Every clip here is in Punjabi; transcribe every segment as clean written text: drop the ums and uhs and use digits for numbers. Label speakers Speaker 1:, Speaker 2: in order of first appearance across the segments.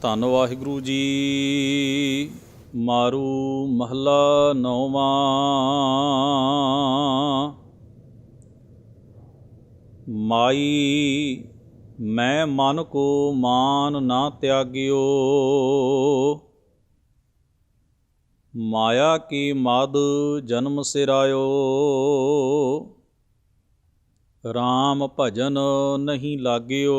Speaker 1: ਧੰਨ ਵਾਹਿਗੁਰੂ ਜੀ। ਮਾਰੂ ਮਹਲਾ ਨੌਵਾਂ। ਮਾਈ ਮੈਂ ਮਨ ਕੋ ਮਾਨ ਨਾ ਤਿਆਗਿਓ, ਮਾਇਆ ਕੀ ਮਦ ਜਨਮ ਸਿਰਾਇਓ। ਰਾਮ ਭਜਨ ਨਹੀਂ ਲਾਗਿਓ,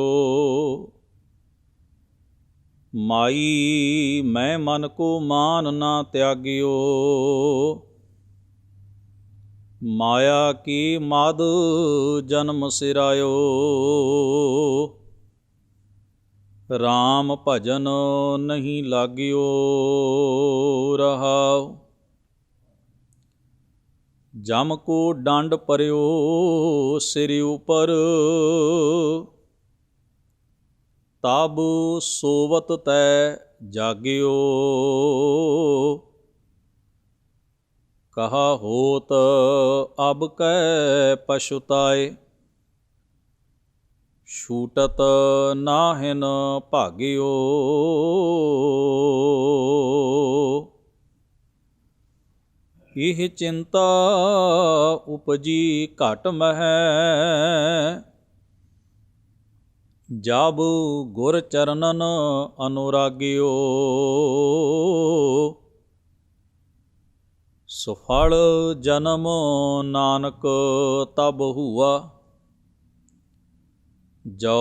Speaker 1: ਮਾਈ ਮੈਂ ਮਨ ਕੋ ਮਾਨ ਨਾ ਤਿਆਗਿਓ। ਮਾਇਆ ਕੀ ਮਦ ਜਨਮ ਸਿਰਾਇਓ, ਰਾਮ ਭਜਨ ਨਹੀਂ ਲਾਗਿਓ। ਰਹਾਉ ਜਮ ਕੋ ਡੰਡ ਪਰਿਓ ਸਿਰ ਉਪਰ, ਤਬ ਸੋਵਤ ਤੈ ਜਾਗਿਓ। ਕਹਾ ਹੋਤ ਅਬ ਕੈ ਪਛੁਤਾਏ, ਛੂਟਤ ਨਾਹਿਨ ਭਾਗਿਓ। ਇਹ ਚਿੰਤਾ ਉਪਜੀ ਘਟ ਮਹਿ, ਜਬ ਗੁਰ ਚਰਨਨ ਅਨੁਰਾਗਿਓ। ਸੁਫਲ ਜਨਮ ਨਾਨਕ ਤਬ ਹੁਆ, ਜੋ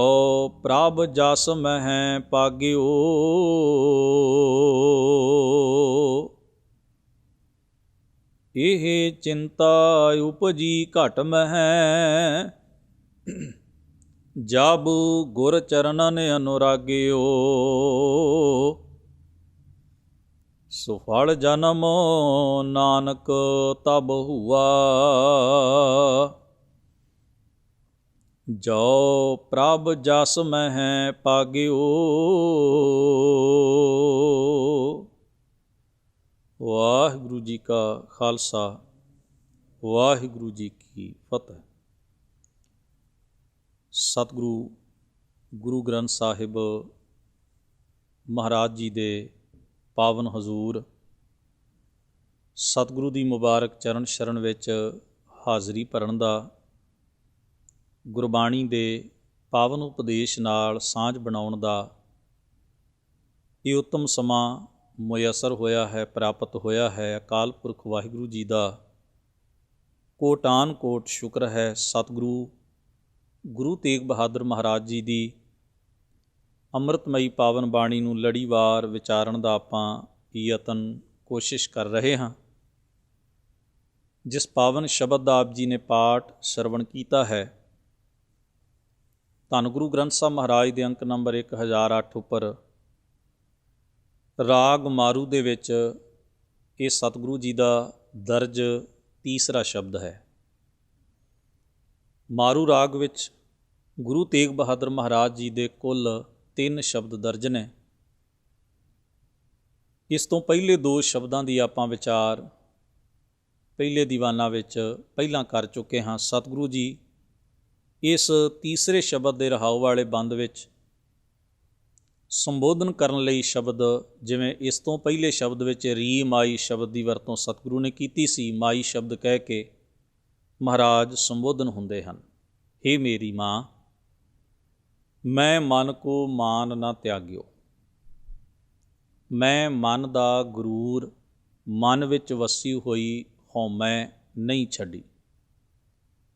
Speaker 1: ਪ੍ਰਭ ਜਸ ਮਹਿ ਪਾਗਿਓ। ਇਹ ਚਿੰਤਾ ਉਪਜੀ ਘਟ ਮਹਿ, ਜਬ ਗੁਰ ਚਰਨਨ ਅਨੁਰਾਗਿਓ। ਸੁਫਲ ਜਨਮ ਨਾਨਕ ਤਬ ਹੁਆ, ਜੋ ਪ੍ਰਭ ਜਸ ਮਹਿ ਪਾਗਿਓ। ਵਾਹਿਗੁਰੂ ਜੀ ਕਾ ਖਾਲਸਾ, ਵਾਹਿਗੁਰੂ ਜੀ ਕੀ ਫਤਿਹ। ਸਤਿਗੁਰੂ ਗੁਰੂ ਗ੍ਰੰਥ ਸਾਹਿਬ ਮਹਾਰਾਜ ਜੀ ਦੇ ਪਾਵਨ ਹਜ਼ੂਰ ਸਤਿਗੁਰੂ ਦੀ ਮੁਬਾਰਕ ਚਰਨ ਸ਼ਰਨ ਵਿੱਚ ਹਾਜ਼ਰੀ ਭਰਨ ਦਾ, ਗੁਰਬਾਣੀ ਦੇ ਪਾਵਨ ਉਪਦੇਸ਼ ਨਾਲ ਸਾਂਝ ਬਣਾਉਣ ਦਾ ਇਹ ਉੱਤਮ ਸਮਾਂ ਮੁਯੱਸਰ ਹੋਇਆ ਹੈ, ਪ੍ਰਾਪਤ ਹੋਇਆ ਹੈ। ਅਕਾਲ ਪੁਰਖ ਵਾਹਿਗੁਰੂ ਜੀ ਦਾ ਕੋਟਾਨ ਕੋਟ ਸ਼ੁਕਰ ਹੈ। ਸਤਿਗੁਰੂ ਗੁਰੂ ਤੇਗ ਬਹਾਦਰ ਮਹਾਰਾਜ ਜੀ ਦੀ ਅੰਮ੍ਰਿਤਮਈ ਪਾਵਨ ਬਾਣੀ ਨੂੰ ਲੜੀਵਾਰ ਵਿਚਾਰਨ ਦਾ ਆਪਾਂ ਯਤਨ ਕੋਸ਼ਿਸ਼ ਕਰ ਰਹੇ ਹਾਂ। ਜਿਸ ਪਾਵਨ ਸ਼ਬਦ ਦਾ ਆਪ ਜੀ ਨੇ ਪਾਠ ਸਰਵਣ ਕੀਤਾ ਹੈ, ਧੰਨ ਗੁਰੂ ਗ੍ਰੰਥ ਸਾਹਿਬ ਮਹਾਰਾਜ ਦੇ ਅੰਕ ਨੰਬਰ 1008 ਉੱਪਰ ਰਾਗ ਮਾਰੂ ਦੇ ਵਿੱਚ ਇਹ ਸਤਿਗੁਰੂ ਜੀ ਦਾ ਦਰਜ ਤੀਸਰਾ ਸ਼ਬਦ ਹੈ। ਮਾਰੂ ਰਾਗ ਵਿੱਚ ਗੁਰੂ ਤੇਗ ਬਹਾਦਰ ਮਹਾਰਾਜ ਜੀ ਦੇ ਕੁੱਲ 3 ਸ਼ਬਦ ਦਰਜ ਨੇ। ਇਸ ਤੋਂ ਪਹਿਲੇ 2 ਸ਼ਬਦਾਂ ਦੀ ਆਪਾਂ ਵਿਚਾਰ ਪਹਿਲੇ ਦੀਵਾਨਾਂ ਵਿੱਚ ਪਹਿਲਾਂ ਕਰ ਚੁੱਕੇ ਹਾਂ। ਸਤਿਗੁਰੂ ਜੀ ਇਸ ਤੀਸਰੇ ਸ਼ਬਦ ਦੇ ਰਹਾਉ ਵਾਲੇ ਬੰਦ ਵਿੱਚ ਸੰਬੋਧਨ ਕਰਨ ਲਈ ਸ਼ਬਦ, ਜਿਵੇਂ ਇਸ ਤੋਂ ਪਹਿਲੇ ਸ਼ਬਦ ਵਿੱਚ ਰੀ ਮਾਈ ਸ਼ਬਦ ਦੀ ਵਰਤੋਂ ਸਤਿਗੁਰੂ ਨੇ ਕੀਤੀ ਸੀ, ਮਾਈ ਸ਼ਬਦ ਕਹਿ ਕੇ ਮਹਾਰਾਜ ਸੰਬੋਧਨ ਹੁੰਦੇ ਹਨ। ਹੇ ਮੇਰੀ ਮਾਂ, ਮੈਂ ਮਨ ਕੋ ਮਾਨ ਨਾ ਤਿਆਗਿਓ। ਮੈਂ ਮਨ ਦਾ ਗਰੂਰ, ਮਨ ਵਿੱਚ ਵਸੀ ਹੋਈ ਹਉਮੈ ਨਹੀਂ ਛੱਡੀ,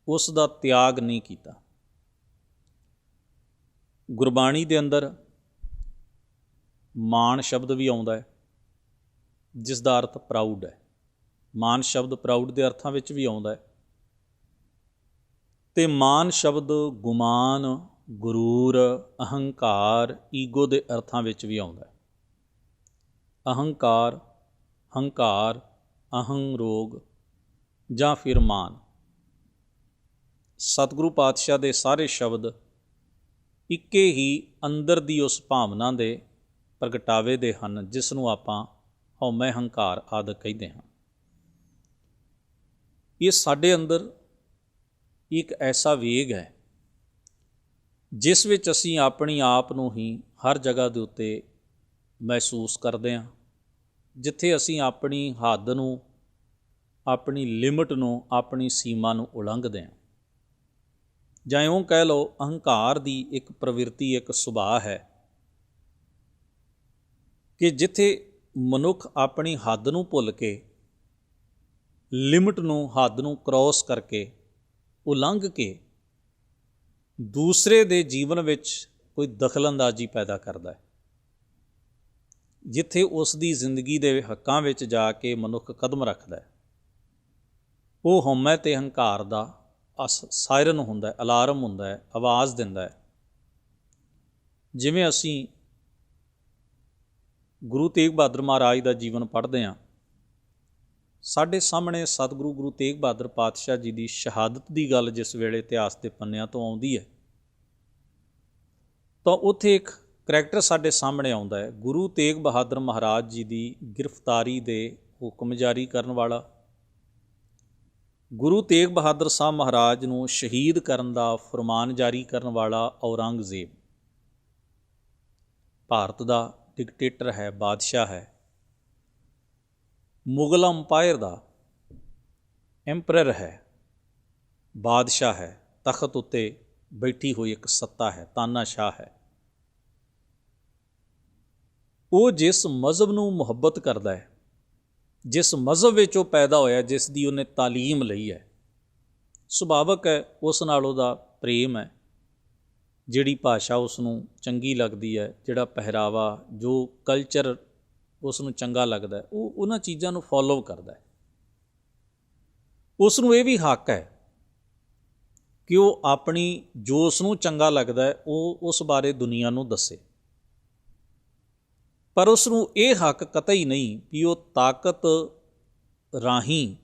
Speaker 1: ਉਸ ਦਾ ਤਿਆਗ ਨਹੀਂ ਕੀਤਾ। ਗੁਰਬਾਣੀ ਦੇ ਅੰਦਰ ਮਾਣ ਸ਼ਬਦ ਵੀ ਆਉਂਦਾ ਹੈ, ਜਿਸ ਦਾ ਅਰਥ ਪ੍ਰਾਊਡ ਹੈ। ਮਾਣ ਸ਼ਬਦ ਪ੍ਰਾਊਡ ਦੇ ਅਰਥਾਂ ਵਿੱਚ ਵੀ ਆਉਂਦਾ ਹੈ, ਅਤੇ ਮਾਣ ਸ਼ਬਦ ਗੁਮਾਨ, ਗਰੂਰ, ਅਹੰਕਾਰ, ਈਗੋ ਦੇ ਅਰਥਾਂ ਵਿੱਚ ਵੀ ਆਉਂਦਾ ਹੈ। ਅਹੰਕਾਰ, ਹੰਕਾਰ, ਅਹੰ ਰੋਗ ਜਾਂ ਫਿਰ ਮਾਨ। ਸਤਿਗੁਰੂ ਪਾਤਸ਼ਾਹ ਦੇ ਸਾਰੇ ਸ਼ਬਦ ਇੱਕੇ ਹੀ ਅੰਦਰ ਦੀ ਉਸ ਭਾਵਨਾ ਦੇ ਪ੍ਰਗਟਾਵੇ ਦੇ ਹਨ, ਜਿਸ ਨੂੰ ਆਪਾਂ ਹਉਮੈ, ਹੰਕਾਰ ਆਦਿ ਕਹਿੰਦੇ ਹਾਂ। ਇਹ ਸਾਡੇ ਅੰਦਰ ਇੱਕ ਐਸਾ ਵੇਗ ਹੈ ਜਿਸ ਵਿੱਚ ਅਸੀਂ ਆਪਣੀ ਆਪ ਨੂੰ ਹੀ ਹਰ ਜਗ੍ਹਾ ਦੇ ਉੱਤੇ ਮਹਿਸੂਸ ਕਰਦੇ ਹਾਂ, ਜਿੱਥੇ ਅਸੀਂ ਆਪਣੀ ਹੱਦ ਨੂੰ, ਆਪਣੀ ਲਿਮਟ ਨੂੰ, ਆਪਣੀ ਸੀਮਾ ਨੂੰ ਉਲੰਘਦੇ ਹਾਂ। ਜਾਂ ਇਉਂ ਕਹਿ ਲਓ, ਅਹੰਕਾਰ ਦੀ ਇੱਕ ਪ੍ਰਵਿਰਤੀ, ਇੱਕ ਸੁਭਾਅ ਹੈ ਕਿ ਜਿੱਥੇ ਮਨੁੱਖ ਆਪਣੀ ਹੱਦ ਨੂੰ ਭੁੱਲ ਕੇ, ਲਿਮਟ ਨੂੰ, ਹੱਦ ਨੂੰ ਕ੍ਰੋਸ ਕਰਕੇ, ਉਲੰਘ ਕੇ ਦੂਸਰੇ ਦੇ ਜੀਵਨ ਵਿੱਚ ਕੋਈ ਦਖਲਅੰਦਾਜ਼ੀ ਪੈਦਾ ਕਰਦਾ ਹੈ। ਜਿੱਥੇ ਉਸ ਦੀ ਜ਼ਿੰਦਗੀ ਦੇ ਹੱਕਾਂ ਵਿੱਚ ਜਾ ਕੇ ਮਨੁੱਖ ਕਦਮ ਰੱਖਦਾ ਹੈ, ਉਹ ਹਉਮੈ ਅਤੇ ਹੰਕਾਰ ਦਾ ਸਾਇਰਨ ਹੁੰਦਾ ਹੈ, ਅਲਾਰਮ ਹੁੰਦਾ ਹੈ, ਆਵਾਜ਼ ਦਿੰਦਾ ਹੈ। ਜਿਵੇਂ ਅਸੀਂ ਗੁਰੂ ਤੇਗ ਬਹਾਦਰ ਮਹਾਰਾਜ ਦਾ ਜੀਵਨ ਪੜ੍ਹਦੇ ਹਾਂ, ਸਾਡੇ ਸਾਹਮਣੇ ਸਤਿਗੁਰੂ ਗੁਰੂ ਤੇਗ ਬਹਾਦਰ ਪਾਤਸ਼ਾਹ ਜੀ ਦੀ ਸ਼ਹਾਦਤ ਦੀ ਗੱਲ ਜਿਸ ਵੇਲੇ ਇਤਿਹਾਸ ਦੇ ਪੰਨਿਆਂ ਤੋਂ ਆਉਂਦੀ ਹੈ, ਤਾਂ ਉੱਥੇ ਇੱਕ ਕਰੈਕਟਰ ਸਾਡੇ ਸਾਹਮਣੇ ਆਉਂਦਾ ਹੈ, ਗੁਰੂ ਤੇਗ ਬਹਾਦਰ ਮਹਾਰਾਜ ਜੀ ਦੀ ਗ੍ਰਿਫਤਾਰੀ ਦੇ ਹੁਕਮ ਜਾਰੀ ਕਰਨ ਵਾਲਾ, ਗੁਰੂ ਤੇਗ ਬਹਾਦਰ ਸਾਹਿਬ ਮਹਾਰਾਜ ਨੂੰ ਸ਼ਹੀਦ ਕਰਨ ਦਾ ਫਰਮਾਨ ਜਾਰੀ ਕਰਨ ਵਾਲਾ ਔਰੰਗਜ਼ੇਬ ਭਾਰਤ ਦਾ ਡਿਕਟੇਟਰ ਹੈ, ਬਾਦਸ਼ਾਹ ਹੈ, ਮੁਗਲ ਅੰਪਾਇਰ ਦਾ ਐਂਪਰਰ ਹੈ, ਬਾਦਸ਼ਾਹ ਹੈ, ਤਖਤ ਉੱਤੇ ਬੈਠੀ ਹੋਈ ਇੱਕ ਸੱਤਾ ਹੈ, ਤਾਨਾਸ਼ਾਹ ਹੈ। ਉਹ ਜਿਸ ਮਜ਼ਹਬ ਨੂੰ ਮੁਹੱਬਤ ਕਰਦਾ ਹੈ, ਜਿਸ ਮਜ਼ਹਬ ਵਿੱਚ ਉਹ ਪੈਦਾ ਹੋਇਆ, ਜਿਸ ਦੀ ਉਹਨੇ ਤਾਲੀਮ ਲਈ ਹੈ, ਸੁਭਾਵਕ ਹੈ ਉਸ ਨਾਲ ਉਹਦਾ ਪ੍ਰੇਮ ਹੈ। ਜਿਹੜੀ ਭਾਸ਼ਾ ਉਸ ਨੂੰ ਚੰਗੀ ਲੱਗਦੀ ਹੈ, ਜਿਹੜਾ ਪਹਿਰਾਵਾ, ਜੋ ਕਲਚਰ ਉਸ ਨੂੰ ਚੰਗਾ ਲੱਗਦਾ ਹੈ, ਉਹ ਉਹਨਾਂ ਚੀਜ਼ਾਂ ਨੂੰ ਫੋਲੋ ਕਰਦਾ ਹੈ। ਉਸ ਨੂੰ ਇਹ ਵੀ ਹੱਕ ਹੈ ਕਿ ਉਹ ਆਪਣੀ ਜੋ ਉਸ ਨੂੰ ਚੰਗਾ ਲੱਗਦਾ ਹੈ ਉਹ ਉਸ ਬਾਰੇ ਦੁਨੀਆ ਨੂੰ ਦੱਸੇ, ਪਰ ਉਸ ਨੂੰ ਇਹ ਹੱਕ ਕਤਈ ਨਹੀਂ ਕਿ ਉਹ ਤਾਕਤ ਰਾਹੀਂ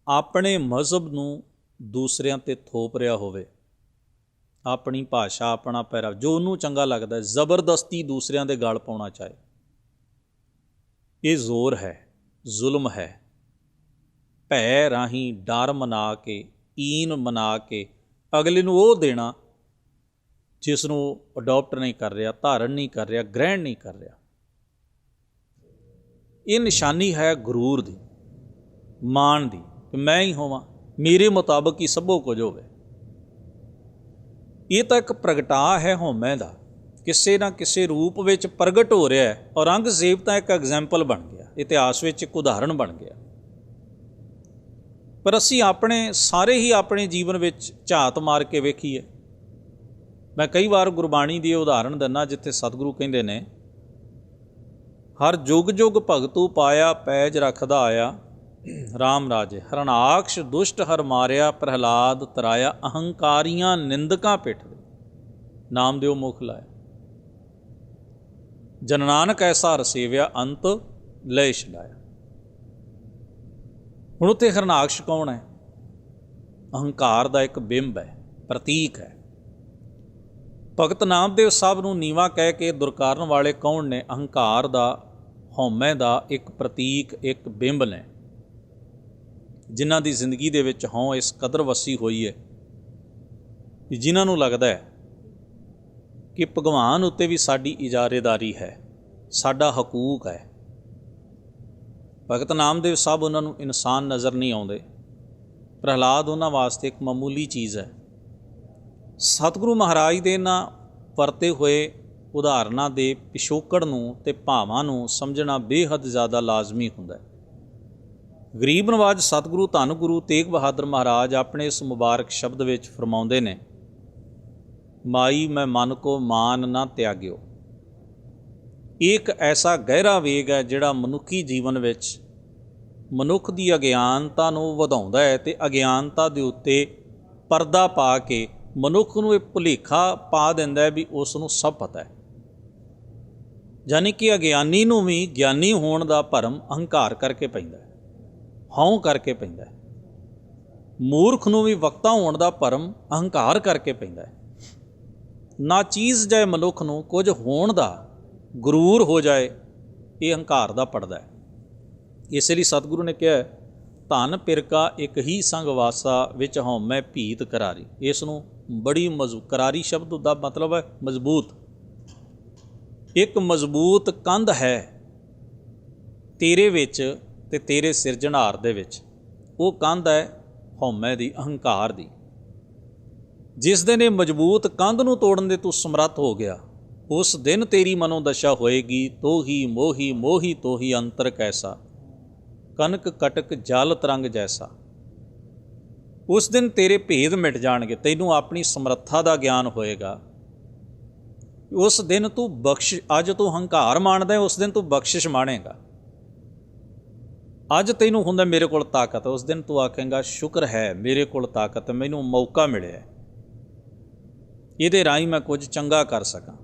Speaker 1: ਆਪਣੇ ਮਜ਼ਹਬ ਨੂੰ ਦੂਸਰਿਆਂ 'ਤੇ ਥੋਪ ਰਿਹਾ ਹੋਵੇ। ਆਪਣੀ ਭਾਸ਼ਾ, ਆਪਣਾ ਪਹਿਰਾਵਾ, ਜੋ ਉਹਨੂੰ ਚੰਗਾ ਲੱਗਦਾ ਹੈ, ਜ਼ਬਰਦਸਤੀ ਦੂਸਰਿਆਂ ਦੇ ਗਲ ਪਾਉਣਾ ਚਾਹੇ। ਇਹ ਜ਼ੋਰ ਹੈ, ਜ਼ੁਲਮ ਹੈ। ਭੈ ਰਾਹੀਂ ਡਰ ਮਨਾ ਕੇ, ਈਨ ਮਨਾ ਕੇ ਅਗਲੇ ਨੂੰ ਉਹ ਦੇਣਾ ਜਿਸ ਨੂੰ ਅਡੋਪਟ ਨਹੀਂ ਕਰ ਰਿਹਾ, ਧਾਰਨ ਨਹੀਂ ਕਰ ਰਿਹਾ, ਗ੍ਰਹਿਣ ਨਹੀਂ ਕਰ ਰਿਹਾ। ਇਹ ਨਿਸ਼ਾਨੀ ਹੈ ਗੁਰੂਰ ਦੀ, ਮਾਣ ਦੀ, ਕਿ ਮੈਂ ਹੀ ਹੋਵਾਂ, ਮੇਰੇ ਮੁਤਾਬਕ ਹੀ ਸਭੋ ਕੁਝ ਹੋਵੇ। ਇਹ ਤਾਂ ਇੱਕ ਪ੍ਰਗਟਾ ਹੈ ਹਉਮੈ ਦਾ, ਕਿਸੇ ਨਾ ਕਿਸੇ ਰੂਪ ਵਿੱਚ ਪ੍ਰਗਟ ਹੋ ਰਿਹਾ ਹੈ। ਔਰੰਗਜ਼ੇਬ ਤਾਂ ਇੱਕ ਐਗਜ਼ੈਂਪਲ ਬਣ ਗਿਆ, ਇਤਿਹਾਸ ਵਿੱਚ ਇੱਕ ਉਦਾਹਰਣ ਬਣ ਗਿਆ। ਪਰ ਅਸੀਂ ਆਪਣੇ ਸਾਰੇ ਹੀ ਆਪਣੇ ਜੀਵਨ ਵਿੱਚ ਝਾਤ ਮਾਰ ਕੇ ਵੇਖੀਏ। ਮੈਂ ਕਈ ਵਾਰ ਗੁਰਬਾਣੀ ਦੀ ਉਦਾਹਰਣ ਦਿੰਦਾ, ਜਿੱਥੇ ਸਤਿਗੁਰੂ ਕਹਿੰਦੇ ਨੇ, ਹਰ ਜੁਗ ਜੁਗ ਭਗਤੂ ਪਾਇਆ, ਪੈਜ ਰੱਖਦਾ ਆਇਆ, ਰਾਮ ਰਾਜੇ ਹਰਨਾਕਸ਼ ਦੁਸ਼ਟ ਹਰ ਮਾਰਿਆ, ਪ੍ਰਹਲਾਦ ਤਰਾਇਆ, ਅਹੰਕਾਰੀਆਂ ਨਿੰਦਕਾਂ ਪਿੱਠ ਦੇ, ਨਾਮਦੇਵ ਮੁਖ ਲਾਇਆ, ਜਨ ਨਾਨਕ ਐਸਾ ਰਸੇਵਿਆ, ਅੰਤ ਲੈ ਛਲਾਇਆ। ਹੁਣ ਉੱਥੇ ਹਰਨਾਕਸ਼ ਕੌਣ ਹੈ? ਅਹੰਕਾਰ ਦਾ ਇੱਕ ਬਿੰਬ ਹੈ, ਪ੍ਰਤੀਕ ਹੈ। ਭਗਤ ਨਾਮਦੇਵ ਸਾਹਿਬ ਨੂੰ ਨੀਵਾਂ ਕਹਿ ਕੇ ਦੁਰਕਾਰਨ ਵਾਲੇ ਕੌਣ ਨੇ? ਅਹੰਕਾਰ ਦਾ, ਹਉਮੈ ਦਾ ਇੱਕ ਪ੍ਰਤੀਕ, ਇੱਕ ਬਿੰਬ ਨੇ, ਜਿਨ੍ਹਾਂ ਦੀ ਜ਼ਿੰਦਗੀ ਦੇ ਵਿੱਚ ਹਉਂ ਇਸ ਕਦਰ ਵਸੀ ਹੋਈ ਹੈ ਕਿ ਜਿਨ੍ਹਾਂ ਨੂੰ ਲੱਗਦਾ ਹੈ ਕਿ ਭਗਵਾਨ ਉੱਤੇ ਵੀ ਸਾਡੀ ਇਜਾਰੇਦਾਰੀ ਹੈ, ਸਾਡਾ ਹਕੂਕ ਹੈ। ਭਗਤ ਨਾਮਦੇਵ ਸਾਹਿਬ ਉਹਨਾਂ ਨੂੰ ਇਨਸਾਨ ਨਜ਼ਰ ਨਹੀਂ ਆਉਂਦੇ। ਪ੍ਰਹਲਾਦ ਉਹਨਾਂ ਵਾਸਤੇ ਇੱਕ ਮਾਮੂਲੀ ਚੀਜ਼ ਹੈ। ਸਤਿਗੁਰੂ ਮਹਾਰਾਜ ਦੇ ਇਹਨਾਂ ਵਰਤੇ ਹੋਏ ਉਦਾਹਰਨਾਂ ਦੇ ਪਿਛੋਕੜ ਨੂੰ ਅਤੇ ਭਾਵਾਂ ਨੂੰ ਸਮਝਣਾ ਬੇਹੱਦ ਜ਼ਿਆਦਾ ਲਾਜ਼ਮੀ ਹੁੰਦਾ ਹੈ। ਗਰੀਬ ਨਵਾਜ ਸਤਿਗੁਰੂ ਧੰਨ ਗੁਰੂ ਤੇਗ ਬਹਾਦਰ ਮਹਾਰਾਜ ਆਪਣੇ ਇਸ ਮੁਬਾਰਕ ਸ਼ਬਦ ਵਿੱਚ ਫਰਮਾਉਂਦੇ ਨੇ, ਮਾਈ ਮੈਂ ਮਨ ਕੋ ਮਾਨ ਨਾ ਤਿਆਗਿਓ। ਇੱਕ ਐਸਾ ਗਹਿਰਾ ਵੇਗ ਹੈ ਜਿਹੜਾ ਮਨੁੱਖੀ ਜੀਵਨ ਵਿੱਚ ਮਨੁੱਖ ਦੀ ਅਗਿਆਨਤਾ ਨੂੰ ਵਧਾਉਂਦਾ ਹੈ ਅਤੇ ਅਗਿਆਨਤਾ ਦੇ ਉੱਤੇ ਪਰਦਾ ਪਾ ਕੇ ਮਨੁੱਖ ਨੂੰ ਇਹ ਭੁਲੇਖਾ ਪਾ ਦਿੰਦਾ ਹੈ ਵੀ ਉਸ ਨੂੰ ਸਭ ਪਤਾ ਹੈ। ਯਾਨੀ ਕਿ ਅਗਿਆਨੀ ਨੂੰ ਵੀ ਗਿਆਨੀ ਹੋਣ ਦਾ ਭਰਮ ਅਹੰਕਾਰ ਕਰਕੇ ਪੈਂਦਾ ਹੈ, ਹਉਂ ਕਰਕੇ ਪੈਂਦਾ ਹੈ। ਮੂਰਖ ਨੂੰ ਵੀ ਵਕਤਾ ਹੋਣ ਦਾ ਭਰਮ ਅਹੰਕਾਰ ਕਰਕੇ ਪੈਂਦਾ ਹੈ। ਨਾ ਚੀਜ਼ ਜਾਏ ਮਨੁੱਖ ਨੂੰ ਕੁਝ ਹੋਣ ਦਾ ਗਰੂਰ ਹੋ ਜਾਏ, ਇਹ ਅਹੰਕਾਰ ਦਾ ਪੜਦਾ ਹੈ। ਇਸੇ ਲਈ ਸਤਿਗੁਰੂ ਨੇ ਕਿਹਾ, ਧਨ ਪਿਰਕਾ ਇੱਕ ਹੀ ਸੰਗ ਵਾਸਾ, ਵਿੱਚ ਹਉਮੈ ਭੀਤ ਕਰਾਰੀ। ਇਸ ਨੂੰ ਬੜੀ ਕਰਾਰੀ ਸ਼ਬਦ ਦਾ ਮਤਲਬ ਹੈ ਮਜ਼ਬੂਤ। ਇੱਕ ਮਜ਼ਬੂਤ ਕੰਧ ਹੈ ਤੇਰੇ ਵਿੱਚ ਤੇ ਤੇਰੇ ਸਿਰਜਣਹਾਰ ਦੇ ਵਿੱਚ। ਉਹ ਕੰਧ ਹੈ ਹਉਮੈ ਦੀ, ਅਹੰਕਾਰ ਦੀ। ਜਿਸ ਦਿਨ ਇਹ ਮਜ਼ਬੂਤ ਕੰਧ ਨੂੰ ਤੋੜਨ ਦੇ ਤੂੰ ਸਮਰੱਥ ਹੋ ਗਿਆ, ਉਸ ਦਿਨ ਤੇਰੀ ਮਨੋਦਸ਼ਾ ਹੋਏਗੀ ਤੋਹੀ ਮੋਹੀ ਮੋਹੀ ਤੋਹੀ ਅੰਤਰ ਕੈਸਾ, ਕਨਕ ਕਟਕ ਜਲ ਤਰੰਗ ਜੈਸਾ। ਉਸ ਦਿਨ ਤੇਰੇ ਭੇਦ ਮਿਟ ਜਾਣਗੇ, ਤੈਨੂੰ ਆਪਣੀ ਸਮਰੱਥਾ ਦਾ ਗਿਆਨ ਹੋਏਗਾ। ਉਸ ਦਿਨ ਤੂੰ ਅੱਜ ਤੂੰ ਹੰਕਾਰ ਮਾਣਦਾ, ਉਸ ਦਿਨ ਤੂੰ ਬਖਸ਼ਿਸ਼ ਮਾਣੇਗਾ। ਅੱਜ ਤੈਨੂੰ ਹੁੰਦਾ ਮੇਰੇ ਕੋਲ ਤਾਕਤ, ਉਸ ਦਿਨ ਤੂੰ ਆਖੇਂਗਾ ਸ਼ੁਕਰ ਹੈ ਮੇਰੇ ਕੋਲ ਤਾਕਤ ਹੈ, ਮੈਨੂੰ ਮੌਕਾ ਮਿਲਿਆ, ਇਹਦੇ ਰਾਹੀਂ ਮੈਂ ਕੁਝ ਚੰਗਾ ਕਰ ਸਕਾਂ।